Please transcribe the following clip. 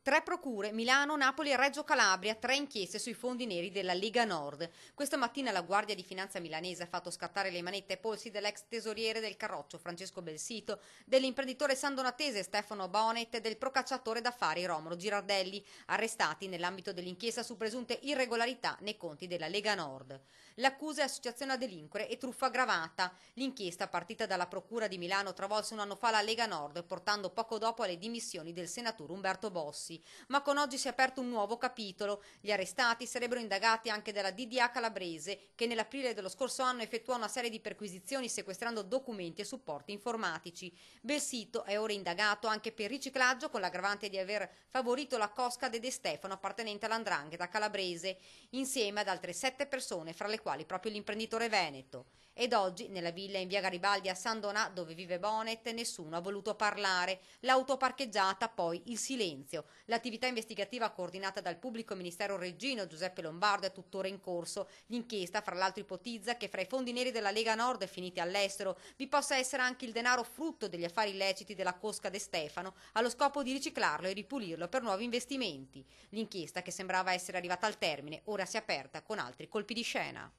Tre procure, Milano, Napoli e Reggio Calabria, tre inchieste sui fondi neri della Lega Nord. Questa mattina la Guardia di Finanza milanese ha fatto scattare le manette ai polsi dell'ex tesoriere del Carroccio Francesco Belsito, dell'imprenditore sandonatese Stefano Bonet e del procacciatore d'affari Romolo Girardelli, arrestati nell'ambito dell'inchiesta su presunte irregolarità nei conti della Lega Nord. L'accusa è associazione a delinquere e truffa aggravata. L'inchiesta, partita dalla Procura di Milano, travolse un anno fa la Lega Nord, portando poco dopo alle dimissioni del senatore Umberto Bossi. Ma con oggi si è aperto un nuovo capitolo. Gli arrestati sarebbero indagati anche dalla DDA calabrese, che nell'aprile dello scorso anno effettuò una serie di perquisizioni sequestrando documenti e supporti informatici. Belsito è ora indagato anche per riciclaggio, con l'aggravante di aver favorito la cosca de Stefano appartenente all''ndrangheta calabrese, insieme ad altre 7 persone, fra le quali proprio l'imprenditore veneto. Ed oggi, nella villa in via Garibaldi a San Donà, dove vive Bonet, nessuno ha voluto parlare. L'auto parcheggiata, poi il silenzio. L'attività investigativa coordinata dal pubblico ministero reggino Giuseppe Lombardo è tuttora in corso. L'inchiesta, fra l'altro, ipotizza che fra i fondi neri della Lega Nord finiti all'estero vi possa essere anche il denaro frutto degli affari illeciti della Cosca De Stefano, allo scopo di riciclarlo e ripulirlo per nuovi investimenti. L'inchiesta, che sembrava essere arrivata al termine, ora si è aperta con altri colpi di scena.